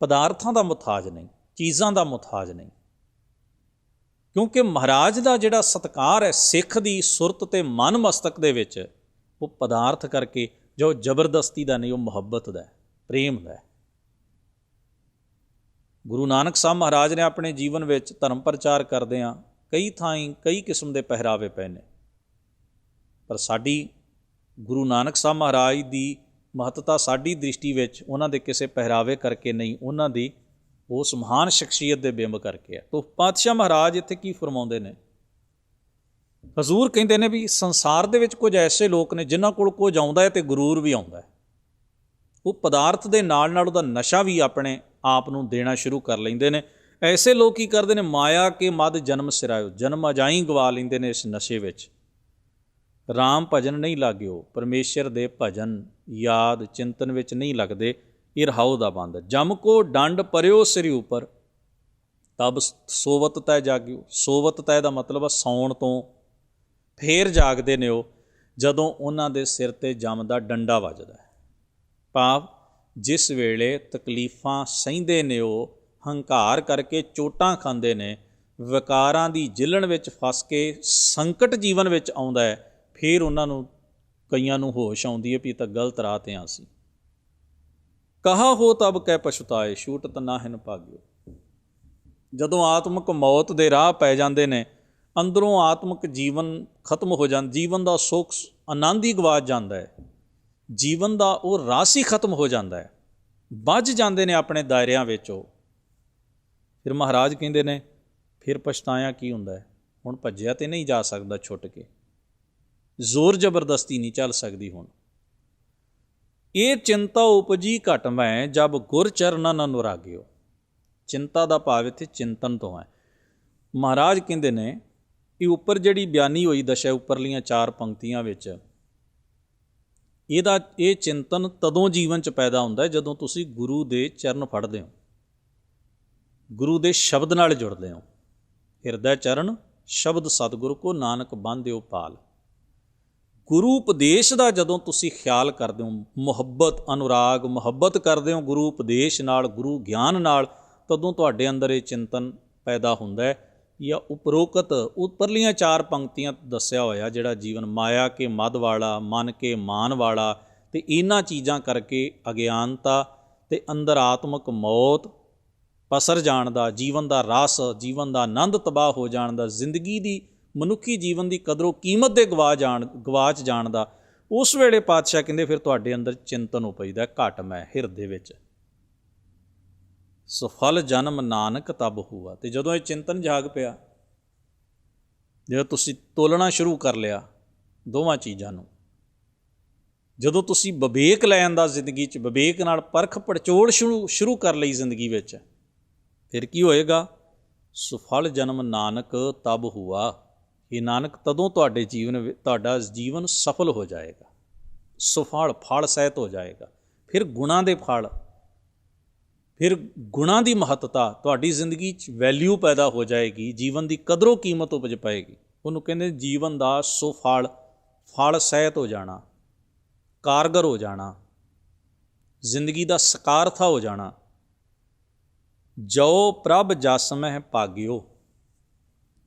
Speaker 1: पदार्थां का मुथाज नहीं, चीज़ां का मुथाज नहीं, क्योंकि महाराज का जिहड़ा सत्कार है सिख की सुरत ते मन मस्तक दे विच, वो पदार्थ करके जो जबरदस्ती का नहीं, वो मुहब्बत का, प्रेम का। गुरु नानक साहब महाराज ने अपने जीवन में धर्म प्रचार करदिआं कई थाई कई किस्म के पहरावे पे ने, पर साडी गुरु नानक साहब महाराज की महत्ता साडी दृष्टि विच उन्हां दे किसी पहरावे करके नहीं, उन्हां दी उस महान शख्सियत दे बिंब करके है। तो पातशाह महाराज इत्थे की फरमाउंदे ने, हजूर कहते हैं भी संसार दे विच कुछ ऐसे लोग ने जिन्हां कोल कुछ आउंदा है तो गुरूर भी आउंदा है। वो पदार्थ दे नाल नाल उहदा नशा भी अपने आप नूं देना शुरू कर लैंदे ने। ऐसे लोग की करते हैं, माया के मद जन्म सिरायो, जन्म अजाई गवा लेंदे ने इस नशे विच। राम भजन नहीं लाग्यो, परमेश्वर दे भजन याद चिंतन विच नहीं लगदे, ये रहाओ दा बंद। जम को डंड परियो सिर उपर, तब सोवत तय जाग्यो। सोवत तय का मतलब है सौण तो फिर जागते ने वो जदों उन्हां दे सिर ते जम दा डंडा वजदा है। भाव जिस वेले तकलीफ़ां सहिंदे ने वो हंकार करके चोटां खांदे ने, विकारां दी जिलण विच फस के संकट जीवन विच आउंदा है, फिर उन्हां नूं कईयां नूं होश आउंदी है भी तां गलत राह ते आं सी। कहा हो तब कै पछताए, छूटत नाहिन भाग्यो। जदों आत्मक मौत दे राह पै जांदे ने, अंदरों आत्मक जीवन खत्म हो जाता, जीवन का सुख आनंद ही गवाच जाता है, जीवन का वो रस ही खत्म हो जाता है, बज जाते हैं अपने दायरियां विच। फिर महाराज कहते ने फिर पछताया की हुंदा है, हुण भज्जिया तो नहीं जा सकता छुट के, जोर जबरदस्ती नहीं चल सकती। हुण ये चिंता उपजी घट मैं जब गुर चरण न अनुराग्यो। ਚਿੰਤਾ ਦਾ ਭਾਵ ਇੱਥੇ ਚਿੰਤਨ ਤੋਂ ਹੈ। ਮਹਾਰਾਜ ਕਹਿੰਦੇ ਨੇ ਇਹ ਉੱਪਰ ਜਿਹੜੀ ਬਿਆਨੀ ਹੋਈ ਦਸ਼ਾ ਉੱਪਰਲੀਆਂ 4 ਪੰਕਤੀਆਂ ਵਿੱਚ, ਇਹ ਚਿੰਤਨ ਤਦੋਂ ਜੀਵਨ 'ਚ ਪੈਦਾ ਹੁੰਦਾ ਜਦੋਂ ਤੁਸੀਂ ਗੁਰੂ ਦੇ ਚਰਨ ਫੜਦੇ ਹੋ, ਗੁਰੂ ਦੇ ਸ਼ਬਦ ਨਾਲ ਜੁੜਦੇ ਹੋ। ਹਿਰਦੈ ਚਰਨ ਸ਼ਬਦ ਸਤਿਗੁਰੂ ਕੋ ਨਾਨਕ ਬੰਧਿਓ ਪਾਲ। ਗੁਰੂ ਉਪਦੇਸ਼ ਦਾ ਜਦੋਂ ਤੁਸੀਂ ਖਿਆਲ ਕਰਦੇ ਹੋ, ਮੁਹੱਬਤ ਅਨੁਰਾਗ ਮੁਹੱਬਤ ਕਰਦੇ ਹੋ ਗੁਰੂ ਉਪਦੇਸ਼ ਨਾਲ, ਗੁਰੂ ਗਿਆਨ ਨਾਲ, ਤਦੋਂ ਤੁਹਾਡੇ ਅੰਦਰ ਇਹ ਚਿੰਤਨ ਪੈਦਾ ਹੁੰਦਾ ਹੈ। ਜਾਂ ਉਪਰੋਕਤ ਉੱਪਰਲੀਆਂ 4 ਪੰਕਤੀਆਂ ਦੱਸਿਆ ਹੋਇਆ ਜਿਹੜਾ ਜੀਵਨ ਮਾਇਆ ਕੇ ਮਦ ਵਾਲਾ, ਮਨ ਕੇ ਮਾਨ ਵਾਲਾ, ਅਤੇ ਇਹਨਾਂ ਚੀਜ਼ਾਂ ਕਰਕੇ ਅਗਿਆਨਤਾ ਅਤੇ ਅੰਦਰ ਆਤਮਕ ਮੌਤ ਪਸਰ ਜਾਣ ਦਾ, ਜੀਵਨ ਦਾ ਰਸ, ਜੀਵਨ ਦਾ ਆਨੰਦ ਤਬਾਹ ਹੋ ਜਾਣ ਦਾ, ਜ਼ਿੰਦਗੀ ਦੀ ਮਨੁੱਖੀ ਜੀਵਨ ਦੀ ਕਦਰੋਂ ਕੀਮਤ ਦੇ ਗਵਾਚ ਜਾਣ ਦਾ, ਉਸ ਵੇਲੇ ਪਾਤਸ਼ਾਹ ਕਹਿੰਦੇ ਫਿਰ ਤੁਹਾਡੇ ਅੰਦਰ ਚਿੰਤਨ ਹੋ ਪੈਂਦਾ ਘਟ ਮੈਂ ਹਿਰਦੇ ਵਿੱਚ। ਸਫਲ ਜਨਮ ਨਾਨਕ ਤਬ ਹੁਆ। ਅਤੇ ਜਦੋਂ ਇਹ ਚਿੰਤਨ ਜਾਗ ਪਿਆ, ਜਦੋਂ ਤੁਸੀਂ ਤੋਲਣਾ ਸ਼ੁਰੂ ਕਰ ਲਿਆ ਦੋਵਾਂ ਚੀਜ਼ਾਂ ਨੂੰ, ਜਦੋਂ ਤੁਸੀਂ ਵਿਵੇਕ ਲੈ ਆਂਦਾ ਜ਼ਿੰਦਗੀ 'ਚ, ਵਿਵੇਕ ਨਾਲ ਪਰਖ ਪੜਚੋਲ ਸ਼ੁਰੂ ਕਰ ਲਈ ਜ਼ਿੰਦਗੀ ਵਿੱਚ, ਫਿਰ ਕੀ ਹੋਏਗਾ? ਸੁਫਲ ਜਨਮ ਨਾਨਕ ਤਬ ਹੁਆ। ਇਹ ਨਾਨਕ ਤਦੋਂ ਤੁਹਾਡਾ ਜੀਵਨ ਸਫਲ ਹੋ ਜਾਏਗਾ, ਸੁਫਲ ਫਲ ਸਹਿਤ ਹੋ ਜਾਏਗਾ। ਫਿਰ ਗੁਣਾਂ ਦੇ ਫਲ, ਫਿਰ ਗੁਣਾਂ ਦੀ ਮਹੱਤਤਾ ਤੁਹਾਡੀ ਜ਼ਿੰਦਗੀ 'ਚ ਵੈਲਿਊ ਪੈਦਾ ਹੋ ਜਾਏਗੀ, ਜੀਵਨ ਦੀ ਕਦਰੋਂ ਕੀਮਤ ਉਪਜ ਪਾਏਗੀ। ਉਹਨੂੰ ਕਹਿੰਦੇ ਜੀਵਨ ਦਾ ਸੁਫਲ ਫਲ ਸਹਿਤ ਹੋ ਜਾਣਾ, ਕਾਰਗਰ ਹੋ ਜਾਣਾ, ਜ਼ਿੰਦਗੀ ਦਾ ਸਕਾਰਥਾ ਹੋ ਜਾਣਾ। ਜੋ ਪ੍ਰਭ ਜਸ ਮਹਿ ਭਾਗਿਓ।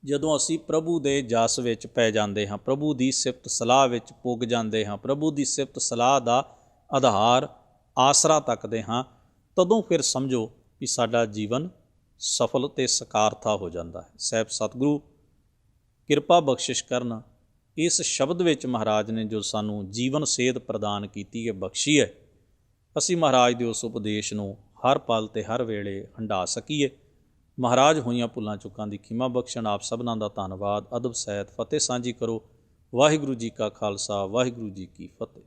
Speaker 1: ਜਦੋਂ ਅਸੀਂ ਪ੍ਰਭੂ ਦੇ ਜਸ ਵਿੱਚ ਪੈ ਜਾਂਦੇ ਹਾਂ, ਪ੍ਰਭੂ ਦੀ ਸਿਫਤ ਸਲਾਹ ਵਿੱਚ ਪੁੱਗ ਜਾਂਦੇ ਹਾਂ, ਪ੍ਰਭੂ ਦੀ ਸਿਫਤ ਸਲਾਹ ਦਾ ਆਧਾਰ ਆਸਰਾ ਤੱਕਦੇ ਹਾਂ, ਤਦੋਂ ਫਿਰ ਸਮਝੋ ਕਿ ਸਾਡਾ ਜੀਵਨ ਸਫਲ ਅਤੇ ਸਕਾਰਥਾ ਹੋ ਜਾਂਦਾ ਹੈ। ਸਾਹਿਬ ਸਤਿਗੁਰੂ ਕਿਰਪਾ ਬਖਸ਼ਿਸ਼ ਕਰਨ। ਇਸ ਸ਼ਬਦ ਵਿੱਚ ਮਹਾਰਾਜ ਨੇ ਜੋ ਸਾਨੂੰ ਜੀਵਨ ਸੇਧ ਪ੍ਰਦਾਨ ਕੀਤੀ ਹੈ, ਬਖਸ਼ੀ ਹੈ, ਅਸੀਂ ਮਹਾਰਾਜ ਦੇ ਉਸ ਉਪਦੇਸ਼ ਨੂੰ ਹਰ ਪਲ ਅਤੇ ਹਰ ਵੇਲੇ ਹੰਢਾ ਸਕੀਏ। ਮਹਾਰਾਜ ਹੋਈਆਂ ਭੁੱਲਾਂ ਚੁੱਕਾਂ ਦੀ ਖਿਮਾ ਬਖਸ਼ਣ। ਆਪ ਸਭਨਾਂ ਦਾ ਧੰਨਵਾਦ। ਅਦਬ ਸਹਿਤ ਫਤਿਹ ਸਾਂਝੀ ਕਰੋ। ਵਾਹਿਗੁਰੂ ਜੀ ਕਾ ਖਾਲਸਾ, ਵਾਹਿਗੁਰੂ ਜੀ ਕੀ ਫਤਿਹ।